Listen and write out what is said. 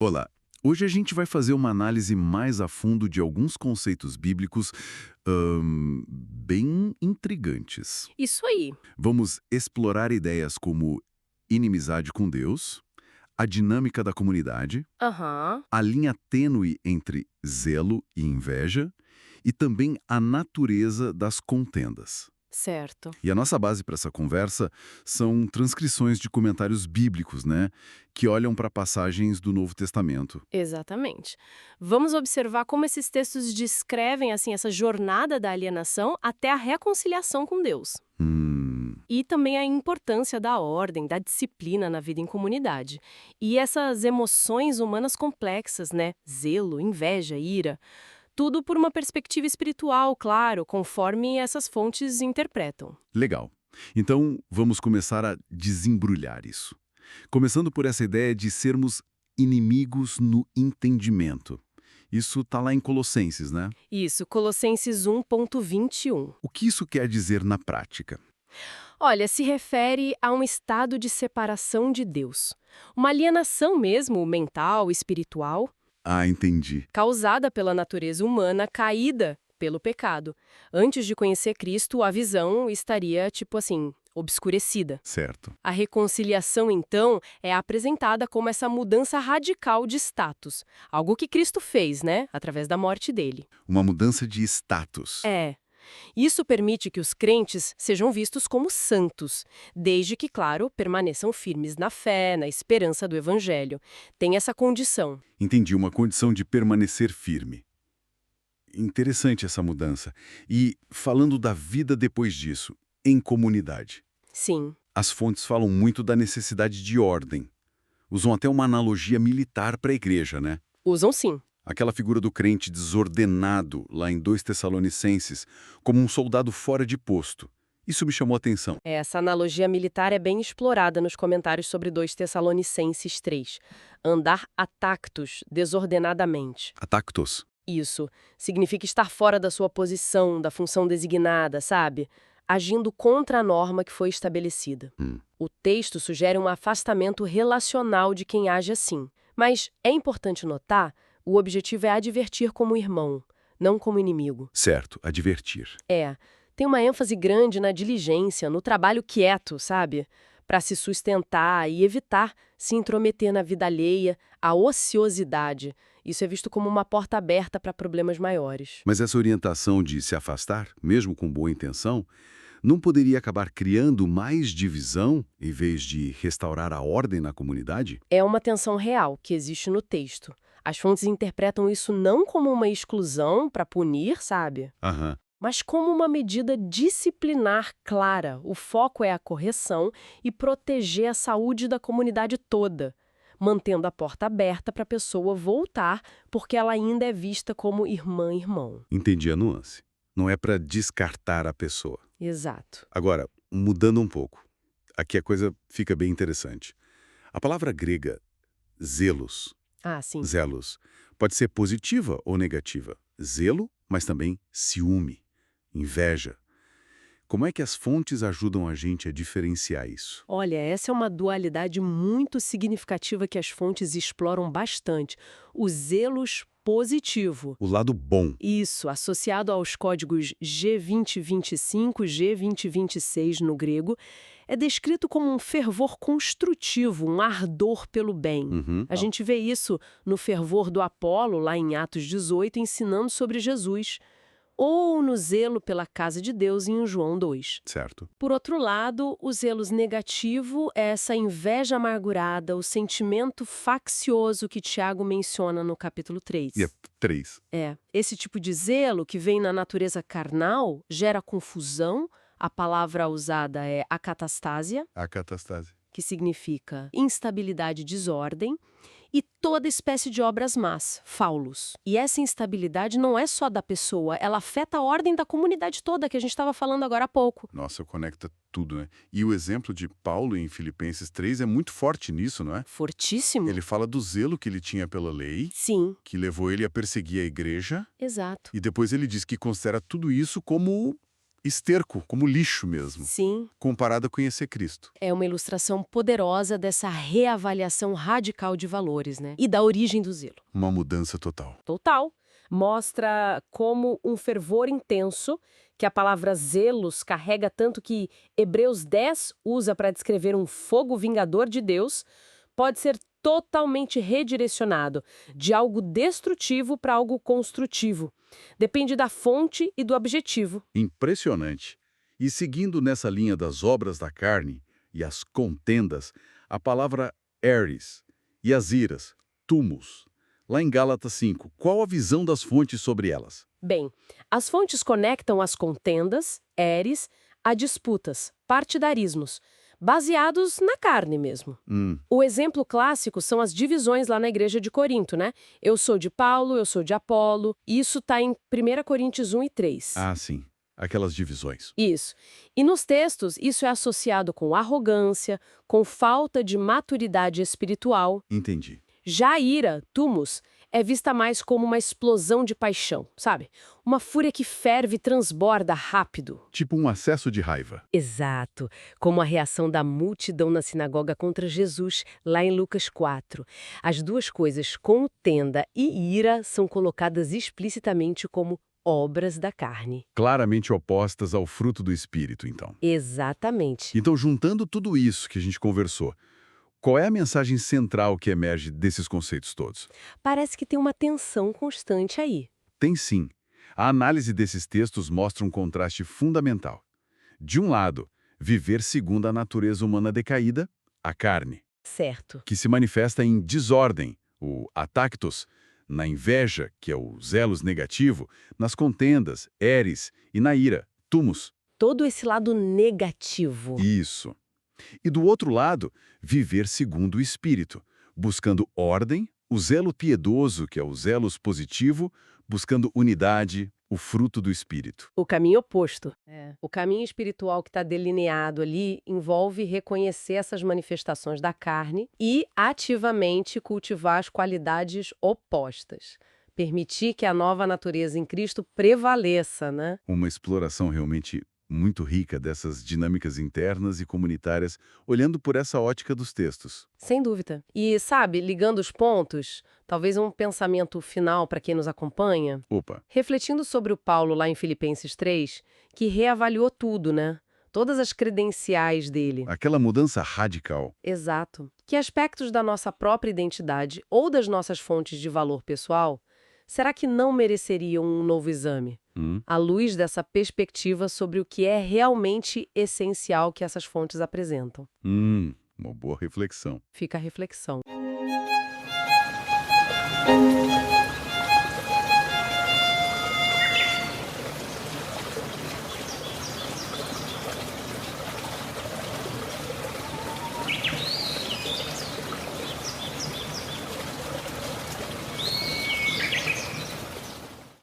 Olá, hoje a gente vai fazer uma análise mais a fundo de alguns conceitos bíblicos bem intrigantes. Isso aí. Vamos explorar ideias como inimizade com Deus, a dinâmica da comunidade, Aham, a linha tênue entre zelo e inveja e também a natureza das contendas. certo. E a nossa base para essa conversa são transcrições de comentários bíblicos, né, que olham para passagens do Novo Testamento. Exatamente. Vamos observar como esses textos descrevem assim essa jornada da alienação até a reconciliação com Deus. Hum, E também a importância da ordem, da disciplina na vida em comunidade. E essas emoções humanas complexas, né? Zelo, inveja, ira. Tudo por uma perspectiva espiritual, claro, conforme essas fontes interpretam. legal. Então, vamos começar a desembrulhar isso. Começando por essa ideia de sermos inimigos no entendimento. Isso está lá em Colossenses, né? Isso, Colossenses 1:21. O que isso quer dizer na prática? Olha, se refere a um estado de separação de Deus. Uma alienação mesmo, mental, espiritual, Ah, entendi. causada pela natureza humana caída pelo pecado. Antes de conhecer Cristo, a visão estaria, tipo assim, obscurecida. Certo. A reconciliação, então, é apresentada como essa mudança radical de status. Algo que Cristo fez, né? Através da morte dele. Uma mudança de status. É. Isso permite que os crentes sejam vistos como santos, desde que, claro, permaneçam firmes na fé, na esperança do Evangelho. Tem essa condição. Entendi, uma condição de permanecer firme. Interessante essa mudança. E falando da vida depois disso, em comunidade. Sim, As fontes falam muito da necessidade de ordem. Usam até uma analogia militar para a igreja, né? usam sim. Aquela figura do crente desordenado, lá em 2 Tessalonicenses, como um soldado fora de posto. Isso me chamou a atenção. Essa analogia militar é bem explorada nos comentários sobre 2 Tessalonicenses 3. Andar atactos, desordenadamente. Atactos. Isso significa estar fora da sua posição, da função designada, sabe? Agindo contra a norma que foi estabelecida. Hum, O texto sugere um afastamento relacional de quem age assim. Mas é importante notar, o objetivo é advertir como irmão, não como inimigo. certo, advertir. É, tem uma ênfase grande na diligência, no trabalho quieto, sabe? Para se sustentar e evitar se intrometer na vida alheia, a ociosidade. Isso é visto como uma porta aberta para problemas maiores. Mas essa orientação de se afastar, mesmo com boa intenção, não poderia acabar criando mais divisão em vez de restaurar a ordem na comunidade? É uma tensão real que existe no texto. As fontes interpretam isso não como uma exclusão para punir, sabe? Aham. Mas como uma medida disciplinar clara. O foco é a correção e proteger a saúde da comunidade toda, mantendo a porta aberta para a pessoa voltar, porque ela ainda é vista como irmã-irmão. Entendi a nuance. Não é para descartar a pessoa. Exato. Agora, mudando um pouco. Aqui a coisa fica bem interessante. A palavra grega zelos, Ah, sim. zelos, pode ser positiva ou negativa. Zelo, mas também ciúme, inveja. Como é que as fontes ajudam a gente a diferenciar isso? Olha, essa é uma dualidade muito significativa que as fontes exploram bastante. O zelos positivo. O lado bom. Isso, associado aos códigos G2025, G2026 no grego, é descrito como um fervor construtivo, um ardor pelo bem. Uhum, A gente vê isso no fervor do Apolo, lá em Atos 18, ensinando sobre Jesus, ou no zelo pela casa de Deus em João 2. certo. Por outro lado, o zelos negativo é essa inveja amargurada, o sentimento faccioso que Tiago menciona no capítulo 3. E é 3. Esse tipo de zelo que vem na natureza carnal gera confusão. A palavra usada é acatastásia, A catastase. que significa instabilidade e desordem, e toda espécie de obras más, faulos. E essa instabilidade não é só da pessoa, ela afeta a ordem da comunidade toda, que a gente estava falando agora há pouco. Nossa, conecta tudo, né? E o exemplo de Paulo em Filipenses 3 é muito forte nisso, não é? Fortíssimo? Ele fala do zelo que ele tinha pela lei, Sim, que levou ele a perseguir a igreja, exato. e depois ele diz que considera tudo isso como esterco, como lixo mesmo, Sim, comparado a conhecer Cristo. é uma ilustração poderosa dessa reavaliação radical de valores, né? E da origem do zelo. Uma mudança total. Total. Mostra como um fervor intenso, que a palavra zelos carrega tanto que Hebreus 10 usa para descrever um fogo vingador de Deus, pode ser totalmente redirecionado de algo destrutivo para algo construtivo. Depende da fonte e do objetivo. Impressionante. E seguindo nessa linha das obras da carne e as contendas, a palavra eris e as iras, tumos. Lá em Gálatas 5, qual a visão das fontes sobre elas? Bem, as fontes conectam as contendas, eres, a disputas, partidarismos, baseados na carne mesmo. O exemplo clássico são as divisões lá na igreja de Corinto, né? Eu sou de Paulo, eu sou de Apolo. Isso está em 1 Coríntios 1 e 3. Ah, sim. Aquelas divisões. Isso. E nos textos, isso é associado com arrogância, com falta de maturidade espiritual. Entendi. Já a ira, tumus, é vista mais como uma explosão de paixão, sabe? Uma fúria que ferve e transborda rápido. Tipo um acesso de raiva. Exato, como a reação da multidão na sinagoga contra Jesus, lá em Lucas 4. As duas coisas, contenda e ira, são colocadas explicitamente como obras da carne. Claramente opostas ao fruto do Espírito, então. Exatamente. Então, juntando tudo isso que a gente conversou, qual é a mensagem central que emerge desses conceitos todos? Parece que tem uma tensão constante aí. Tem sim. A análise desses textos mostra um contraste fundamental. De um lado, viver segundo a natureza humana decaída, a carne, Certo. que se manifesta em desordem, o atactos, na inveja, que é o zelos negativo, nas contendas, eres, e na ira, tumos. Todo esse lado negativo. Isso. E do outro lado, viver segundo o Espírito, buscando ordem, o zelo piedoso, que é o zelos positivo, buscando unidade, o fruto do Espírito. O caminho oposto. O caminho espiritual que está delineado ali envolve reconhecer essas manifestações da carne e ativamente cultivar as qualidades opostas. Permitir que a nova natureza em Cristo prevaleça, né? Uma exploração realmente muito rica dessas dinâmicas internas e comunitárias, olhando por essa ótica dos textos. Sem dúvida. E, sabe, ligando os pontos, talvez um pensamento final para quem nos acompanha, Opa, refletindo sobre o Paulo lá em Filipenses 3, que reavaliou tudo, né? Todas as credenciais dele. aquela mudança radical. Exato. Que aspectos da nossa própria identidade ou das nossas fontes de valor pessoal será que não mereceriam um novo exame? À luz dessa perspectiva sobre o que é realmente essencial que essas fontes apresentam. Uma boa reflexão. Fica a reflexão.